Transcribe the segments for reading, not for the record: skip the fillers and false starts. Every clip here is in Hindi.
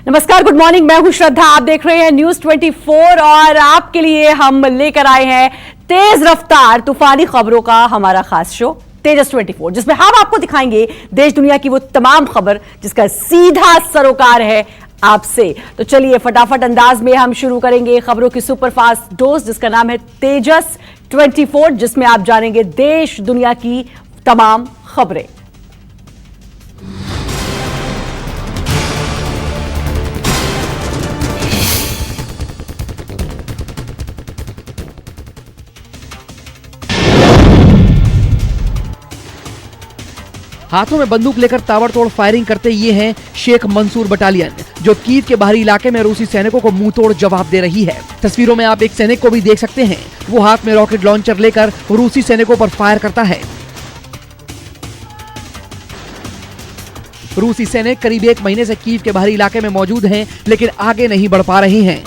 नमस्कार, गुड मॉर्निंग। मैं हूं श्रद्धा, आप देख रहे हैं न्यूज 24 और आपके लिए हम लेकर आए हैं तेज रफ्तार तूफानी खबरों का हमारा खास शो तेजस 24, जिसमें हम आपको दिखाएंगे देश दुनिया की वो तमाम खबर जिसका सीधा सरोकार है आपसे। तो चलिए फटाफट अंदाज में हम शुरू करेंगे खबरों की सुपरफास्ट डोज, जिसका नाम है तेजस 24, जिसमें आप जानेंगे देश दुनिया की तमाम खबरें। हाथों में बंदूक लेकर ताबड़तोड़ फायरिंग करते ये हैं शेख मंसूर बटालियन, जो कीव के बाहरी इलाके में रूसी सैनिकों को मुंहतोड़ जवाब दे रही है। तस्वीरों में आप एक सैनिक को भी देख सकते हैं, वो हाथ में रॉकेट लॉन्चर लेकर रूसी सैनिकों पर फायर करता है। रूसी सैनिक करीब 1 महीने से कीव के बाहरी इलाके में मौजूद हैं, लेकिन आगे नहीं बढ़ पा रहे हैं।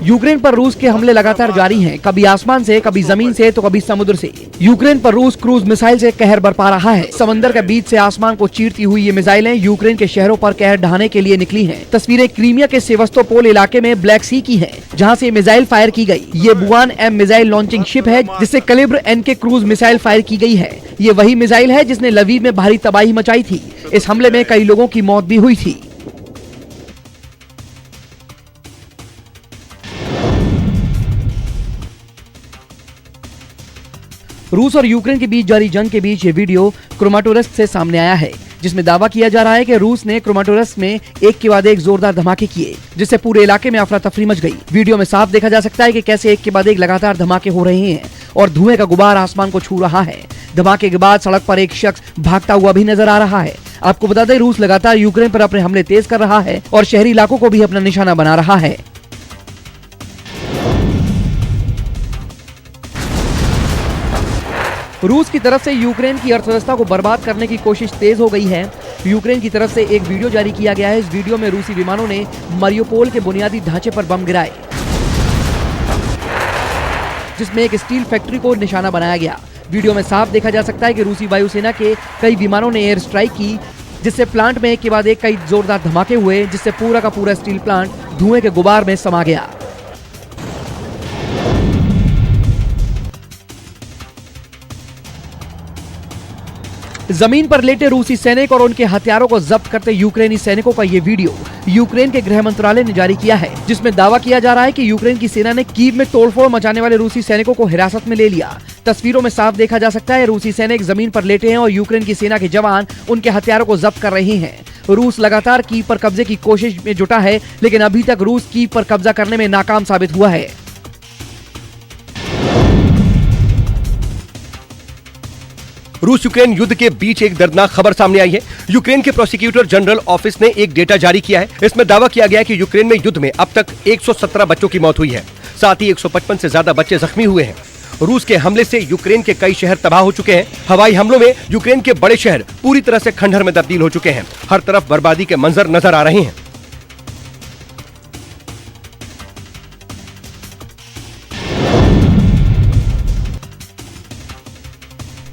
यूक्रेन पर रूस के हमले लगातार जारी हैं, कभी आसमान से, कभी जमीन से, तो कभी समुद्र से। यूक्रेन पर रूस क्रूज मिसाइल से कहर बरपा रहा है। समंदर के बीच से आसमान को चीरती हुई ये मिसाइलें यूक्रेन के शहरों पर कहर ढाने के लिए निकली हैं। तस्वीरें क्रीमिया के सेवस्तोपोल इलाके में ब्लैक सी की हैं, जहां से मिसाइल फायर की गई। ये बुआन एम मिसाइल लॉन्चिंग शिप है, जिससे कैलिब्र एन के क्रूज मिसाइल फायर की गई है। ये वही मिसाइल है जिसने लवीव में भारी तबाही मचाई थी। इस हमले में कई लोगों की मौत भी हुई थी। रूस और यूक्रेन के बीच जारी जंग के बीच ये वीडियो क्रोमाटोरस्क से सामने आया है, जिसमें दावा किया जा रहा है कि रूस ने क्रोमाटोरस्क में एक के बाद एक जोरदार धमाके किए, जिससे पूरे इलाके में अफरा तफरी मच गई। वीडियो में साफ देखा जा सकता है कि कैसे एक के बाद एक लगातार धमाके हो रहे हैं और धुएं का गुबार आसमान को छू रहा है। धमाके के बाद सड़क पर एक शख्स भागता हुआ भी नजर आ रहा है। आपको बता दें, रूस लगातार यूक्रेन पर अपने हमले तेज कर रहा है और शहरी इलाकों को भी अपना निशाना बना रहा है। रूस की तरफ से यूक्रेन की अर्थव्यवस्था को बर्बाद करने की कोशिश तेज हो गई है। यूक्रेन की तरफ से एक वीडियो जारी किया गया है। इस वीडियो में रूसी विमानों ने मारियोपोल के बुनियादी ढांचे पर बम गिराए, जिसमें एक स्टील फैक्ट्री को निशाना बनाया गया। वीडियो में साफ देखा जा सकता है कि रूसी वायुसेना के कई विमानों ने एयर स्ट्राइक की, जिससे प्लांट में एक के बाद एक कई जोरदार धमाके हुए, जिससे पूरा का पूरा स्टील प्लांट धुएं के गुबार में समा गया। जमीन पर लेटे रूसी सैनिक और उनके हथियारों को जब्त करते यूक्रेनी सैनिकों का ये वीडियो यूक्रेन के गृह मंत्रालय ने जारी किया है, जिसमें दावा किया जा रहा है कि यूक्रेन की सेना ने कीव में तोड़फोड़ मचाने वाले रूसी सैनिकों को हिरासत में ले लिया। तस्वीरों में साफ देखा जा सकता है, रूसी सैनिक जमीन पर लेटे हैं और यूक्रेन की सेना के जवान उनके हथियारों को जब्त कर रहे हैं। रूस लगातार कीव पर कब्जे की कोशिश में जुटा है, लेकिन अभी तक रूस कीव पर कब्जा करने में नाकाम साबित हुआ है। रूस यूक्रेन युद्ध के बीच एक दर्दनाक खबर सामने आई है। यूक्रेन के प्रोसिक्यूटर जनरल ऑफिस ने एक डेटा जारी किया है। इसमें दावा किया गया है कि यूक्रेन में युद्ध में अब तक 117 बच्चों की मौत हुई है, साथ ही 155 से ज्यादा बच्चे जख्मी हुए हैं। रूस के हमले से यूक्रेन के कई शहर तबाह हो चुके हैं। हवाई हमलों में यूक्रेन के बड़े शहर पूरी तरह से खंडहर में तब्दील हो चुके हैं। हर तरफ बर्बादी के मंजर नजर आ रहे हैं।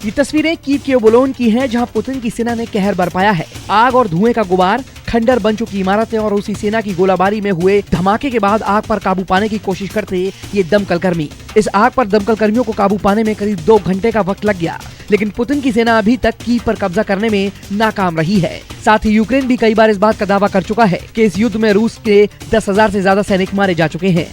ये तस्वीरें कीव के ओबोलोन की हैं, जहां पुतिन की सेना ने कहर बरपाया है। आग और धुएं का गुबार, खंडर बन चुकी इमारतें और रूसी सेना की गोलाबारी में हुए धमाके के बाद आग पर काबू पाने की कोशिश करते ये दमकल कर्मी। इस आग पर दमकल कर्मियों को काबू पाने में करीब 2 घंटे का वक्त लग गया, लेकिन पुतिन की सेना अभी तक कीव पर कब्जा करने में नाकाम रही है। साथ ही यूक्रेन भी कई बार इस बात का दावा कर चुका है कि इस युद्ध में रूस के 10,000 से ज्यादा सैनिक मारे जा चुके हैं।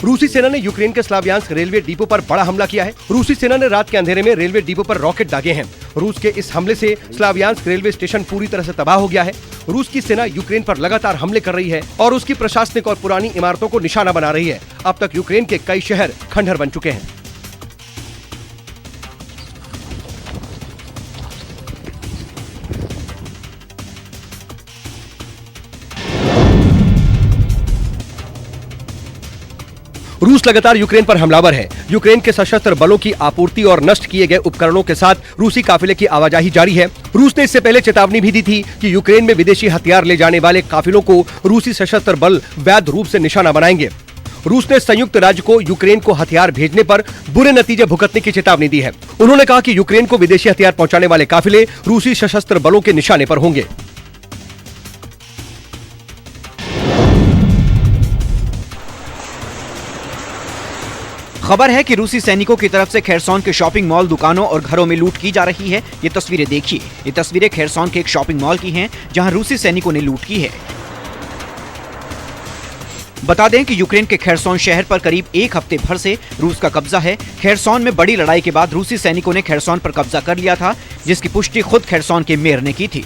रूसी सेना ने यूक्रेन के स्लावियांस्क रेलवे डिपो पर बड़ा हमला किया है। रूसी सेना ने रात के अंधेरे में रेलवे डिपो पर रॉकेट दागे हैं। रूस के इस हमले से स्लावियांस्क रेलवे स्टेशन पूरी तरह से तबाह हो गया है। रूस की सेना यूक्रेन पर लगातार हमले कर रही है और उसकी प्रशासनिक और पुरानी इमारतों को निशाना बना रही है। अब तक यूक्रेन के कई शहर खंडहर बन चुके हैं। रूस लगातार यूक्रेन पर हमलावर है। यूक्रेन के सशस्त्र बलों की आपूर्ति और नष्ट किए गए उपकरणों के साथ रूसी काफिले की आवाजाही जारी है। रूस ने इससे पहले चेतावनी भी दी थी कि यूक्रेन में विदेशी हथियार ले जाने वाले काफिलों को रूसी सशस्त्र बल वैध रूप से निशाना बनाएंगे। रूस ने संयुक्त राज्य को यूक्रेन को हथियार भेजने पर बुरे नतीजे भुगतने की चेतावनी दी है। उन्होंने कहा कि यूक्रेन को विदेशी हथियार पहुंचाने वाले काफिले रूसी सशस्त्र बलों के निशाने पर होंगे। खबर है कि रूसी सैनिकों की तरफ से खेरसॉन के शॉपिंग मॉल, दुकानों और घरों में लूट की जा रही है। ये तस्वीरें देखिए। ये तस्वीरें खेरसॉन के एक शॉपिंग मॉल की हैं, जहां रूसी सैनिकों ने लूट की है। बता दें कि यूक्रेन के खेरसॉन शहर पर करीब एक हफ्ते भर से रूस का कब्जा है। खेरसॉन में बड़ी लड़ाई के बाद रूसी सैनिकों ने खेरसॉन पर कब्जा कर लिया था, जिसकी पुष्टि खुद खेरसॉन के मेयर ने की थी।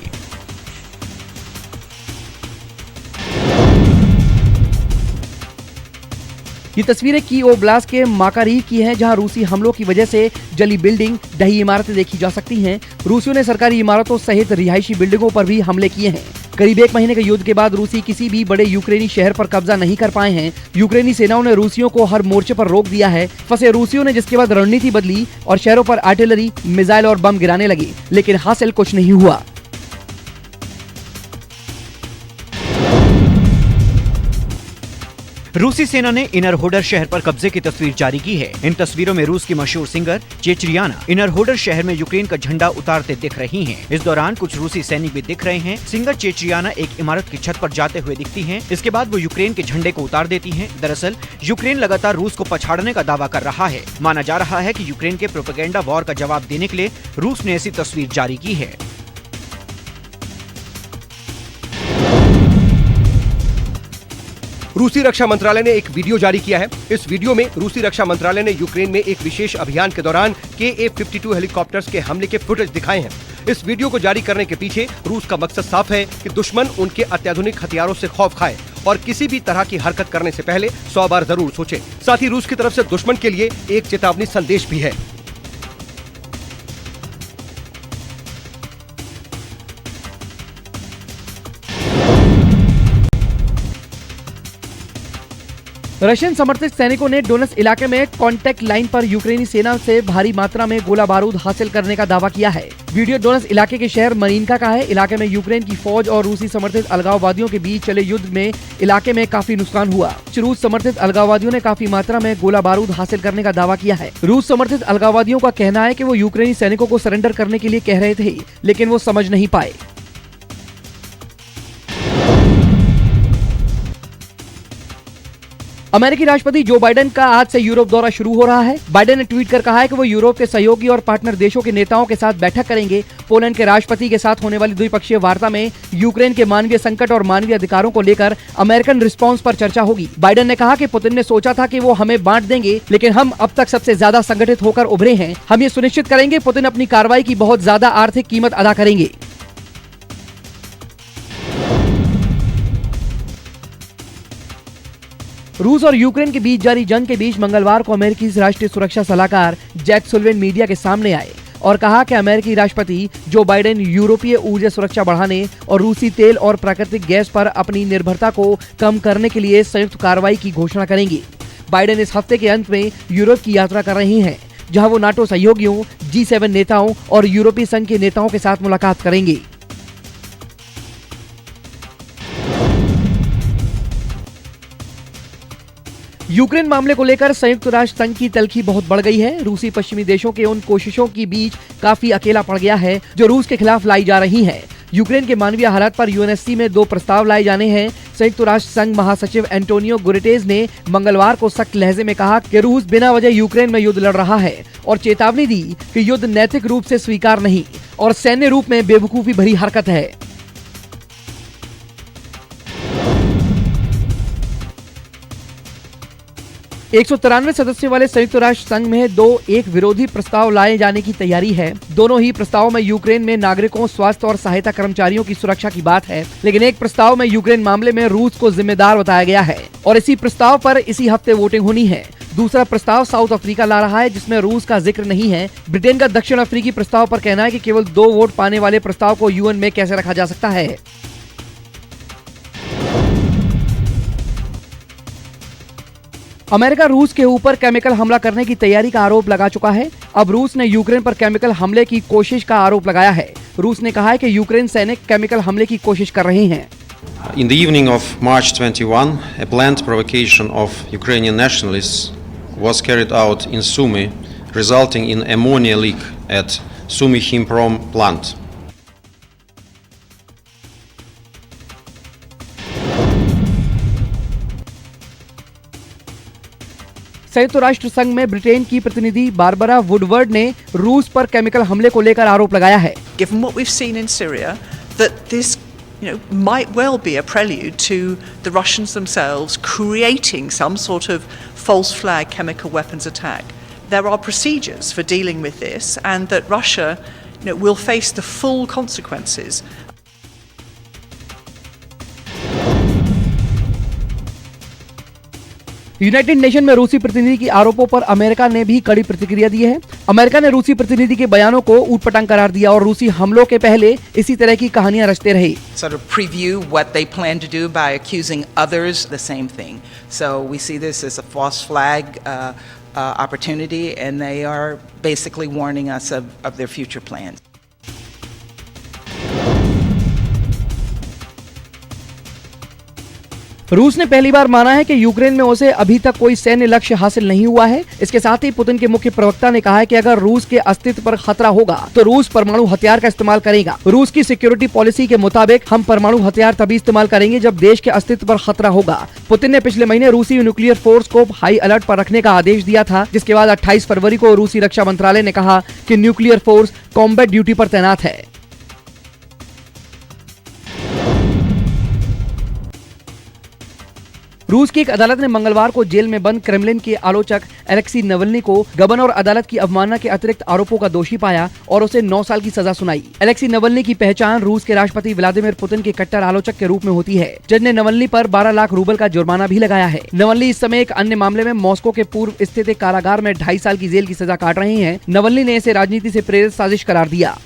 ये तस्वीरें कीव ओब्लास्ट के माकारीव की हैं, जहां रूसी हमलों की वजह से जली बिल्डिंग, ढही इमारतें देखी जा सकती हैं। रूसियों ने सरकारी इमारतों सहित रिहायशी बिल्डिंगों पर भी हमले किए हैं। करीब एक महीने के युद्ध के बाद रूसी किसी भी बड़े यूक्रेनी शहर पर कब्जा नहीं कर पाए हैं। यूक्रेनी सेनाओं ने रूसियों को हर मोर्चे पर रोक दिया है। फंसे रूसियों ने जिसके बाद रणनीति बदली और शहरों पर आर्टिलरी, मिसाइल और बम गिराने लगे, लेकिन हासिल कुछ नहीं हुआ। रूसी सेना ने इनर होडर शहर पर कब्जे की तस्वीर जारी की है। इन तस्वीरों में रूस की मशहूर सिंगर चेचरियाना इनर होडर शहर में यूक्रेन का झंडा उतारते दिख रही हैं। इस दौरान कुछ रूसी सैनिक भी दिख रहे हैं। सिंगर चेचरियाना एक इमारत की छत पर जाते हुए दिखती हैं। इसके बाद वो यूक्रेन के झंडे को उतार देती हैं। दरअसल यूक्रेन लगातार रूस को पछाड़ने का दावा कर रहा है। माना जा रहा है कि यूक्रेन के प्रोपेगेंडा वॉर का जवाब देने के लिए रूस ने ऐसी तस्वीर जारी की है। रूसी रक्षा मंत्रालय ने एक वीडियो जारी किया है। इस वीडियो में रूसी रक्षा मंत्रालय ने यूक्रेन में एक विशेष अभियान के दौरान KA-52 हेलीकॉप्टर्स के हमले के फुटेज दिखाए हैं। इस वीडियो को जारी करने के पीछे रूस का मकसद साफ है कि दुश्मन उनके अत्याधुनिक हथियारों से खौफ खाए और किसी भी तरह की हरकत करने से पहले 100 बार जरूर सोचे। साथ ही रूस की तरफ से दुश्मन के लिए एक चेतावनी संदेश भी है। रशियन समर्थित सैनिकों ने डोनेट्स्क इलाके में कॉन्टैक्ट लाइन पर यूक्रेनी सेना से भारी मात्रा में गोला बारूद हासिल करने का दावा किया है। वीडियो डोनेट्स्क इलाके के शहर मरीनका का है। इलाके में यूक्रेन की फौज और रूसी समर्थित अलगाववादियों के बीच चले युद्ध में इलाके में काफी नुकसान हुआ। रूस समर्थित अलगाववादियों ने काफी मात्रा में गोला बारूद हासिल करने का दावा किया है। रूस समर्थित अलगाववादियों का कहना है कि वो यूक्रेनी सैनिकों को सरेंडर करने के लिए कह रहे थे, लेकिन वो समझ नहीं पाए। अमेरिकी राष्ट्रपति जो बाइडेन का आज से यूरोप दौरा शुरू हो रहा है। बाइडेन ने ट्वीट कर कहा है कि वो यूरोप के सहयोगी और पार्टनर देशों के नेताओं के साथ बैठक करेंगे। पोलैंड के राष्ट्रपति के साथ होने वाली द्विपक्षीय वार्ता में यूक्रेन के मानवीय संकट और मानवीय अधिकारों को लेकर अमेरिकन रिस्पांस पर चर्चा होगी। बाइडेन ने कहा कि पुतिन ने सोचा था कि वो हमें बांट देंगे, लेकिन हम अब तक सबसे ज्यादा संगठित होकर उभरे हैं। हम ये सुनिश्चित करेंगे पुतिन अपनी कार्रवाई की बहुत ज्यादा आर्थिक कीमत अदा करेंगे। रूस और यूक्रेन के बीच जारी जंग के बीच मंगलवार को अमेरिकी राष्ट्रीय सुरक्षा सलाहकार जैक सुलिवान मीडिया के सामने आए और कहा कि अमेरिकी राष्ट्रपति जो बाइडेन यूरोपीय ऊर्जा सुरक्षा बढ़ाने और रूसी तेल और प्राकृतिक गैस पर अपनी निर्भरता को कम करने के लिए संयुक्त कार्रवाई की घोषणा करेंगे। बाइडेन इस हफ्ते के अंत में यूरोप की यात्रा कर रहे हैं, जहां वो नाटो सहयोगियों, G7 नेताओं और यूरोपीय संघ के नेताओं के साथ मुलाकात करेंगे। यूक्रेन मामले को लेकर संयुक्त राष्ट्र संघ की तल्खी बहुत बढ़ गई है। रूसी पश्चिमी देशों के उन कोशिशों के बीच काफी अकेला पड़ गया है जो रूस के खिलाफ लाई जा रही हैं। यूक्रेन के मानवीय हालात पर यूएनएससी में 2 प्रस्ताव लाए जाने हैं। संयुक्त राष्ट्र संघ महासचिव एंटोनियो गुटेरेस ने मंगलवार को सख्त लहजे में कहा कि रूस बिना वजह यूक्रेन में युद्ध लड़ रहा है और चेतावनी दी कि युद्ध नैतिक रूप से स्वीकार नहीं और सैन्य रूप में बेवकूफी भरी हरकत है। 193 सदस्यों वाले संयुक्त राष्ट्र संघ में एक विरोधी प्रस्ताव लाए जाने की तैयारी है। दोनों ही प्रस्ताव में यूक्रेन में नागरिकों, स्वास्थ्य और सहायता कर्मचारियों की सुरक्षा की बात है, लेकिन एक प्रस्ताव में यूक्रेन मामले में रूस को जिम्मेदार बताया गया है और इसी प्रस्ताव पर इसी हफ्ते वोटिंग होनी है। दूसरा प्रस्ताव साउथ अफ्रीका ला रहा है, जिसमें रूस का जिक्र नहीं है। ब्रिटेन का दक्षिण अफ्रीकी प्रस्ताव पर कहना है कि केवल 2 वोट पाने वाले प्रस्ताव को यूएन में कैसे रखा जा सकता है। अमेरिका रूस के ऊपर केमिकल हमला करने की तैयारी का आरोप लगा चुका है। अब रूस ने यूक्रेन पर केमिकल हमले की कोशिश का आरोप लगाया है। रूस ने कहा है कि यूक्रेन सैनिक केमिकल हमले की कोशिश कर रहे हैं। In the evening of March 21, a planned provocation of Ukrainian nationalists was carried out in Sumy, resulting in ammonia leak at Sumy Chimprom plant. संयुक्त राष्ट्र संघ में ब्रिटेन की प्रतिनिधि बारबरा वुडवर्ड ने रूस पर केमिकल हमले को लेकर आरोप लगाया है। Given what we've seen in Syria, that this might well be a prelude to the Russians themselves creating some sort of false flag chemical weapons attack. There are procedures for dealing with this, and that Russia will face the full consequences. United nation में रूसी प्रतिनिधि के आरोपों पर अमेरिका ने भी कड़ी प्रतिक्रिया दी है। अमेरिका ने रूसी प्रतिनिधि के बयानों को ऊटपटांग करार दिया और रूसी हमलों के पहले इसी तरह की कहानियां रचते रहे। Sort of preview what they plan to do by accusing others the same thing. So we see this as a false flag opportunity, and they are basically warning us of their future plans. रूस ने पहली बार माना है कि यूक्रेन में उसे अभी तक कोई सैन्य लक्ष्य हासिल नहीं हुआ है। इसके साथ ही पुतिन के मुख्य प्रवक्ता ने कहा है कि अगर रूस के अस्तित्व पर खतरा होगा तो रूस परमाणु हथियार का इस्तेमाल करेगा। रूस की सिक्योरिटी पॉलिसी के मुताबिक हम परमाणु हथियार तभी इस्तेमाल करेंगे जब देश के अस्तित्व पर खतरा होगा। पुतिन ने पिछले महीने रूसी न्यूक्लियर फोर्स को हाई अलर्ट पर रखने का आदेश दिया था, जिसके बाद 28 फरवरी को रूसी रक्षा मंत्रालय ने कहा कि न्यूक्लियर फोर्स कॉम्बैट ड्यूटी पर तैनात है। रूस की एक अदालत ने मंगलवार को जेल में बंद क्रेमलिन के आलोचक एलेक्सी नवल्नी को गबन और अदालत की अवमानना के अतिरिक्त आरोपों का दोषी पाया और उसे 9 साल की सजा सुनाई। एलेक्सी नवल्नी की पहचान रूस के राष्ट्रपति व्लादिमीर पुतिन के कट्टर आलोचक के रूप में होती है। जज ने नवल्नी पर 12 लाख रूबल का जुर्माना भी लगाया है। नवल्नी इस समय एक अन्य मामले में मॉस्को के पूर्व स्थित एक कारागार में 2.5 साल की जेल की सजा काट रहे हैं। नवल्नी ने इसे राजनीति से प्रेरित साजिश करार दिया।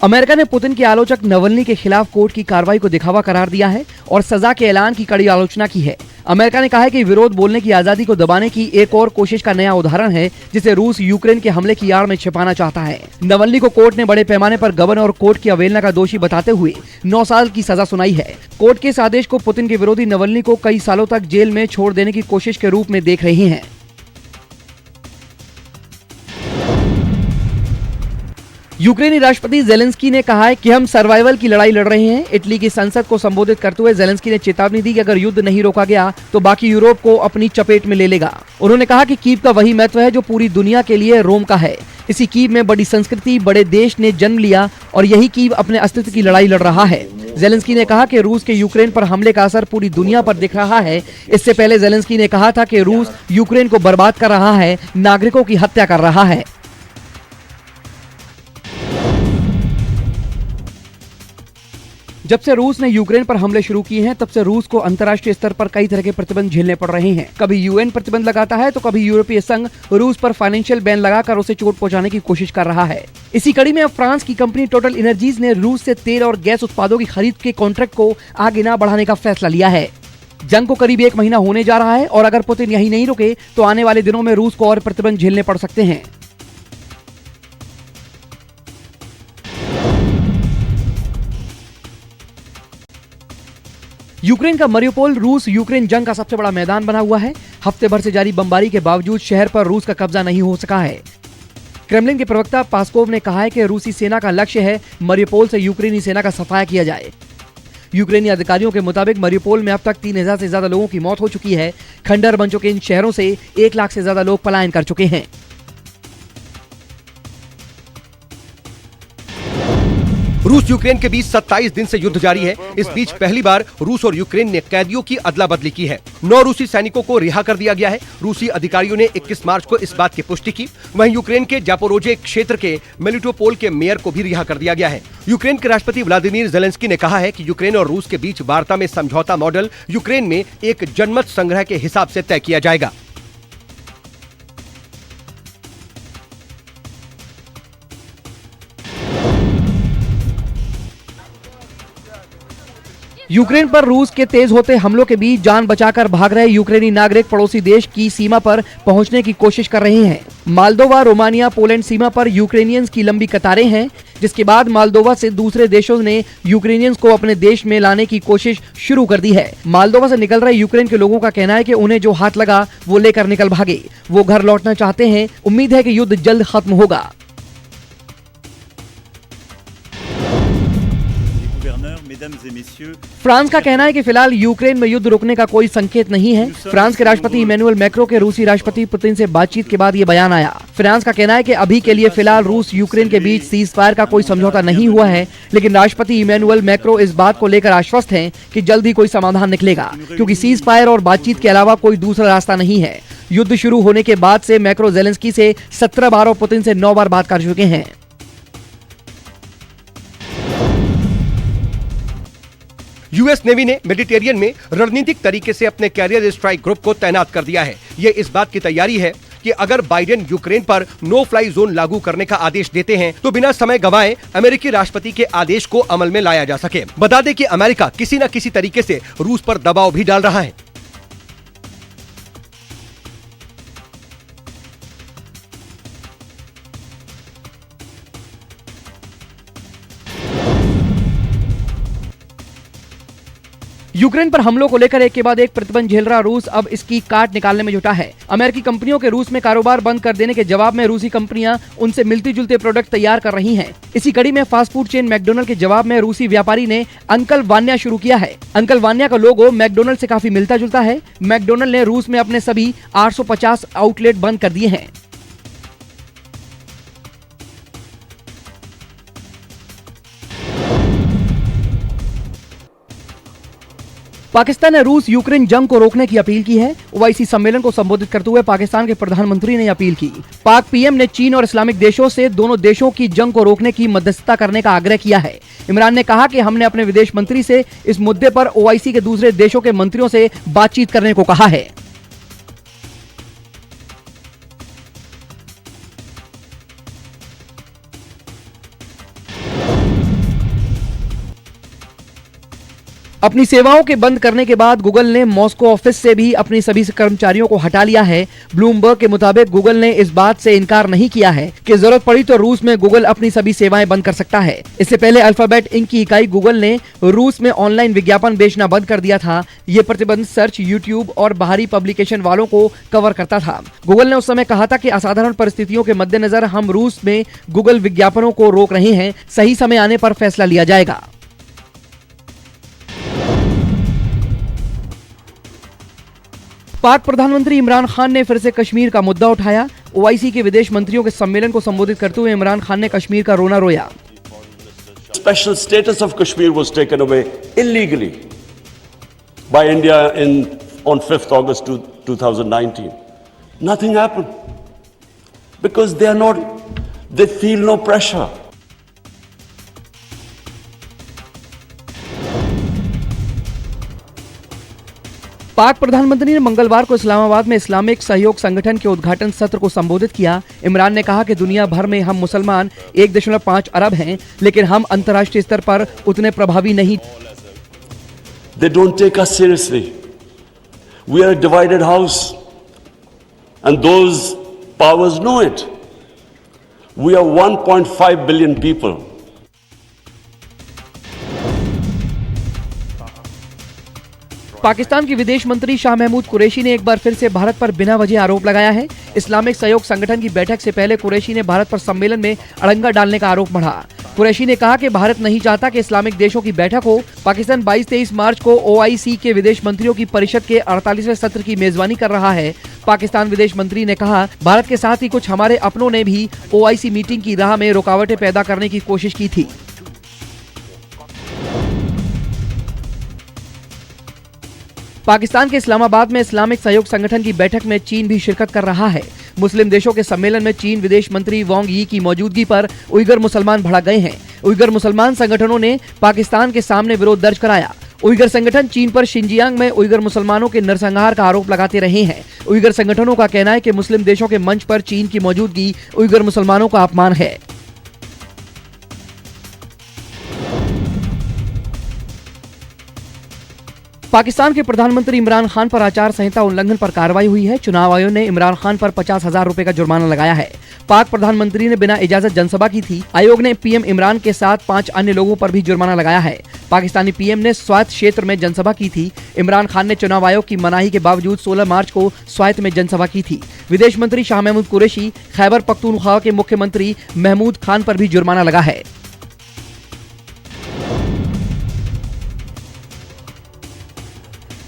अमेरिका ने पुतिन के आलोचक नवल्नी के खिलाफ कोर्ट की कार्रवाई को दिखावा करार दिया है और सजा के ऐलान की कड़ी आलोचना की है। अमेरिका ने कहा है कि विरोध बोलने की आजादी को दबाने की एक और कोशिश का नया उदाहरण है, जिसे रूस यूक्रेन के हमले की आड़ में छिपाना चाहता है। नवल्नी को कोर्ट ने बड़े पैमाने पर गबन और कोर्ट की अवहेलना का दोषी बताते हुए 9 साल की सजा सुनाई है। कोर्ट के इस आदेश को पुतिन के विरोधी नवल्नी को कई सालों तक जेल में छोड़ देने की कोशिश के रूप में देख रहे हैं। यूक्रेनी राष्ट्रपति जेलेंस्की ने कहा है कि हम सर्वाइवल की लड़ाई लड़ रहे हैं। इटली की संसद को संबोधित करते हुए जेलेंस्की ने चेतावनी दी कि अगर युद्ध नहीं रोका गया तो बाकी यूरोप को अपनी चपेट में ले लेगा। उन्होंने कहा कि कीव का वही महत्व है जो पूरी दुनिया के लिए रोम का है। इसी कीव में बड़ी संस्कृति, बड़े देश ने जन्म लिया और यही कीव अपने अस्तित्व की लड़ाई लड़ रहा है। जेलेंस्की ने कहा कि रूस के यूक्रेन पर हमले का असर पूरी दुनिया पर दिख रहा है। इससे पहले जेलेंस्की ने कहा था कि रूस यूक्रेन को बर्बाद कर रहा है, नागरिकों की हत्या कर रहा है। जब से रूस ने यूक्रेन पर हमले शुरू किए हैं, तब से रूस को अंतर्राष्ट्रीय स्तर पर कई तरह के प्रतिबंध झेलने पड़ रहे हैं। कभी यूएन प्रतिबंध लगाता है तो कभी यूरोपीय संघ रूस पर फाइनेंशियल बैन लगाकर उसे चोट पहुंचाने की कोशिश कर रहा है। इसी कड़ी में अब फ्रांस की कंपनी टोटल एनर्जीज ने रूस से तेल और गैस उत्पादों की खरीद के कॉन्ट्रैक्ट को आगे न बढ़ाने का फैसला लिया है। जंग को करीब 1 महीना होने जा रहा है और अगर पुतिन यही नहीं रुके तो आने वाले दिनों में रूस को और प्रतिबंध झेलने पड़ सकते हैं। यूक्रेन का मरियुपोल रूस यूक्रेन जंग का सबसे बड़ा मैदान बना हुआ है। हफ्ते भर से जारी बमबारी के बावजूद शहर पर रूस का कब्जा नहीं हो सका है। क्रेमलिन के प्रवक्ता पास्कोव ने कहा है कि रूसी सेना का लक्ष्य है मरियुपोल से यूक्रेनी सेना का सफाया किया जाए। यूक्रेनी अधिकारियों के मुताबिक मरियुपोल में अब तक 3000 से ज्यादा लोगों की मौत हो चुकी है। खंडहर बन चुके इन शहरों से 1 लाख से ज्यादा लोग पलायन कर चुके हैं। रूस यूक्रेन के बीच 27 दिन से युद्ध जारी है। इस बीच पहली बार रूस और यूक्रेन ने कैदियों की अदला बदली की है। 9 रूसी सैनिकों को रिहा कर दिया गया है। रूसी अधिकारियों ने 21 मार्च को इस बात की पुष्टि की। वहीं यूक्रेन के जापोरोजे क्षेत्र के मेलिटोपोल के मेयर को भी रिहा कर दिया गया है। यूक्रेन के राष्ट्रपति व्लादिमीर जेलेंस्की ने कहा है कि यूक्रेन और रूस के बीच वार्ता में समझौता मॉडल यूक्रेन में एक जनमत संग्रह के हिसाब से तय किया जाएगा। यूक्रेन पर रूस के तेज होते हमलों के बीच जान बचाकर भाग रहे यूक्रेनी नागरिक पड़ोसी देश की सीमा पर पहुंचने की कोशिश कर रहे हैं। मालदोवा, रोमानिया, पोलैंड सीमा पर यूक्रेनियंस की लंबी कतारें हैं, जिसके बाद मालदोवा से दूसरे देशों ने यूक्रेनियंस को अपने देश में लाने की कोशिश शुरू कर दी है। मालदोवा से निकल रहे यूक्रेन के लोगों का कहना है कि उन्हें जो हाथ लगा वो लेकर निकल भागे। वो घर लौटना चाहते हैं। उम्मीद है कि युद्ध जल्द खत्म होगा। फ्रांस का कहना है कि फिलहाल यूक्रेन में युद्ध रुकने का कोई संकेत नहीं है। फ्रांस के राष्ट्रपति इमैनुअल मैक्रो के रूसी राष्ट्रपति पुतिन से बातचीत के बाद ये बयान आया। फ्रांस का कहना है कि अभी के लिए फिलहाल रूस यूक्रेन के बीच सीज फायर का कोई समझौता नहीं हुआ है, लेकिन राष्ट्रपति इमैनुअल मैक्रो इस बात को लेकर आश्वस्त हैं कि जल्द ही कोई समाधान निकलेगा, क्योंकि सीज फायर और बातचीत के अलावा कोई दूसरा रास्ता नहीं है। युद्ध शुरू होने के बाद से मैक्रो जेलेंस्की से 17 बार और पुतिन से 9 बार बात कर चुके हैं। यूएस नेवी ने मेडिटेरियन में रणनीतिक तरीके से अपने कैरियर स्ट्राइक ग्रुप को तैनात कर दिया है। ये इस बात की तैयारी है कि अगर बाइडेन यूक्रेन पर नो फ्लाई जोन लागू करने का आदेश देते हैं तो बिना समय गंवाए अमेरिकी राष्ट्रपति के आदेश को अमल में लाया जा सके। बता दें कि अमेरिका किसी न किसी तरीके से रूस पर दबाव भी डाल रहा है। यूक्रेन पर हमलों को लेकर एक के बाद एक प्रतिबंध झेल रहा रूस अब इसकी काट निकालने में जुटा है। अमेरिकी कंपनियों के रूस में कारोबार बंद कर देने के जवाब में रूसी कंपनियां उनसे मिलती जुलते प्रोडक्ट तैयार कर रही हैं। इसी कड़ी में फास्ट फूड चेन मैकडोनल्ड के जवाब में रूसी व्यापारी ने अंकल वान्या शुरू किया है। अंकल वान्या का लोगो मैकडोनल्ड से काफी मिलता जुलता है। मैकडोनल्ड ने रूस में अपने सभी 850 आउटलेट बंद कर दिए हैं। पाकिस्तान ने रूस यूक्रेन जंग को रोकने की अपील की है। ओआईसी सम्मेलन को संबोधित करते हुए पाकिस्तान के प्रधानमंत्री ने अपील की। पाक पीएम ने चीन और इस्लामिक देशों से दोनों देशों की जंग को रोकने की मध्यस्थता करने का आग्रह किया है। इमरान ने कहा कि हमने अपने विदेश मंत्री से इस मुद्दे पर ओआईसी के दूसरे देशों के मंत्रियों से बातचीत करने को कहा है। अपनी सेवाओं के बंद करने के बाद गूगल ने मॉस्को ऑफिस से भी अपनी सभी कर्मचारियों को हटा लिया है। ब्लूमबर्ग के मुताबिक गूगल ने इस बात से इनकार नहीं किया है कि जरूरत पड़ी तो रूस में गूगल अपनी सभी सेवाएं बंद कर सकता है। इससे पहले अल्फाबेट इंक की इकाई गूगल ने रूस में ऑनलाइन विज्ञापन बेचना बंद कर दिया था। ये प्रतिबंध सर्च, यूट्यूब और बाहरी पब्लिकेशन वालों को कवर करता था। गूगल ने उस समय कहा था कि असाधारण परिस्थितियों के मद्देनजर हम रूस में गूगल विज्ञापनों को रोक रहे हैं। सही समय आने पर फैसला लिया जाएगा। पाक प्रधानमंत्री इमरान खान ने फिर से कश्मीर का मुद्दा उठाया। ओआईसी के विदेश मंत्रियों के सम्मेलन को संबोधित करते हुए इमरान खान ने कश्मीर का रोना रोया। Special status of Kashmir was taken away illegally by India on 5th August 2019. Nothing happened because they feel no pressure. पाक प्रधानमंत्री ने मंगलवार को इस्लामाबाद में इस्लामिक सहयोग संगठन के उद्घाटन सत्र को संबोधित किया। इमरान ने कहा कि दुनिया भर में हम मुसलमान 1.5 अरब हैं, लेकिन हम अंतर्राष्ट्रीय स्तर पर उतने प्रभावी नहीं। They don't take us seriously. We are a divided house, and those powers know it. We are 1.5 billion people. Pakistan के विदेश मंत्री शाह महमूद कुरैशी ने एक बार फिर से भारत पर बिना वजह आरोप लगाया है। इस्लामिक सहयोग संगठन की बैठक से पहले कुरैशी ने भारत पर सम्मेलन में अड़ंगा डालने का आरोप मढ़ा। कुरैशी ने कहा कि भारत नहीं चाहता कि इस्लामिक देशों की बैठक हो। पाकिस्तान 22-23 मार्च को ओआईसी के विदेश मंत्रियों की परिषद के 48वें सत्र की मेजबानी कर रहा है। पाकिस्तान विदेश मंत्री ने कहा, भारत के साथ ही कुछ हमारे अपनों ने भी ओआईसी मीटिंग की राह में रुकावटें पैदा करने की कोशिश की थी। पाकिस्तान के इस्लामाबाद में इस्लामिक सहयोग संगठन की बैठक में चीन भी शिरकत कर रहा है। मुस्लिम देशों के सम्मेलन में चीन विदेश मंत्री वांग यी की मौजूदगी पर उइगर मुसलमान भड़क गए हैं। उइगर मुसलमान संगठनों ने पाकिस्तान के सामने विरोध दर्ज कराया। उइगर संगठन चीन पर शिनजियांग में उइगर मुसलमानों के नरसंहार का आरोप लगाते रहे हैं। उइगर संगठनों का कहना है कि मुस्लिम देशों के मंच पर चीन की मौजूदगी उइगर मुसलमानों का अपमान है। पाकिस्तान के प्रधानमंत्री इमरान खान पर आचार संहिता उल्लंघन पर कार्रवाई हुई है। चुनाव आयोग ने इमरान खान पर 50,000 रुपए का जुर्माना लगाया है। पाक प्रधानमंत्री ने बिना इजाजत जनसभा की थी। आयोग ने पीएम इमरान के साथ 5 अन्य लोगों पर भी जुर्माना लगाया है। पाकिस्तानी पीएम ने स्वायत्त क्षेत्र में जनसभा की थी। इमरान खान ने चुनाव आयोग की मनाही के बावजूद 16 मार्च को स्वायत्त में जनसभा की थी। विदेश मंत्री शाह महमूद कुरैशी, खैबर पख्तूनख्वा के मुख्यमंत्री महमूद खान पर भी जुर्माना लगा है।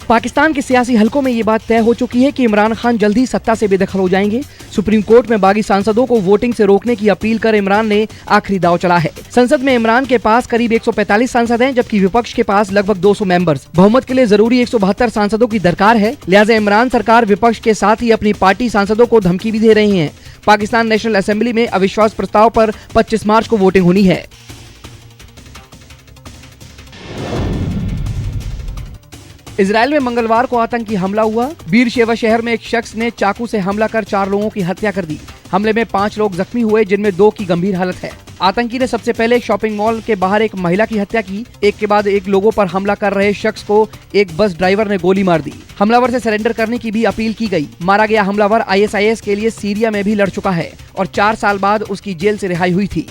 पाकिस्तान के सियासी हलकों में ये बात तय हो चुकी है कि इमरान खान जल्द ही सत्ता से बेदखल हो जाएंगे। सुप्रीम कोर्ट में बागी सांसदों को वोटिंग से रोकने की अपील कर इमरान ने आखिरी दांव चला है। संसद में इमरान के पास करीब 145 सांसद हैं, जबकि विपक्ष के पास लगभग 200 मेंबर्स। बहुमत के लिए जरूरी 172 सांसदों की दरकार है। लिहाजा इमरान सरकार विपक्ष के साथ ही अपनी पार्टी सांसदों को धमकी भी दे रही है। पाकिस्तान नेशनल असेंबली में अविश्वास प्रस्ताव पर 25 मार्च को वोटिंग होनी है। इजराइल में मंगलवार को आतंकी हमला हुआ। बीरशेवा शहर में एक शख्स ने चाकू से हमला कर 4 लोगों की हत्या कर दी। हमले में 5 लोग जख्मी हुए, जिनमें 2 की गंभीर हालत है। आतंकी ने सबसे पहले एक शॉपिंग मॉल के बाहर एक महिला की हत्या की। एक के बाद एक लोगों पर हमला कर रहे शख्स को एक बस ड्राइवर ने गोली मार दी। हमलावर से सरेंडर करने की भी अपील की गई। मारा गया हमलावर ISIS के लिए सीरिया में भी लड़ चुका है और 4 साल बाद उसकी जेल से रिहाई हुई थी।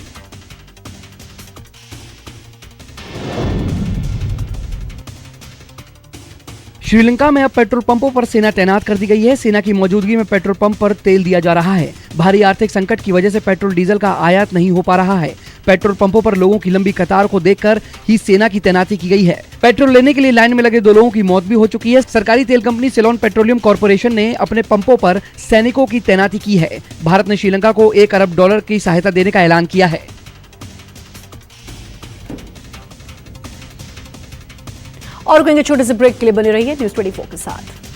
श्रीलंका में अब पेट्रोल पंपों पर सेना तैनात कर दी गई है। सेना की मौजूदगी में पेट्रोल पंप पर तेल दिया जा रहा है। भारी आर्थिक संकट की वजह से पेट्रोल डीजल का आयात नहीं हो पा रहा है। पेट्रोल पंपों पर लोगों की लंबी कतार को देखकर ही सेना की तैनाती की गई है। पेट्रोल लेने के लिए लाइन में लगे 2 लोगों की मौत भी हो चुकी है। सरकारी तेल कंपनी सिलोन पेट्रोलियम कॉर्पोरेशन ने अपने पंपों पर सैनिकों की तैनाती की है। भारत ने श्रीलंका को $1 अरब की सहायता देने का ऐलान किया है। और कहेंगे छोटे से ब्रेक के लिए बने रहिए न्यूज़ 24 के साथ।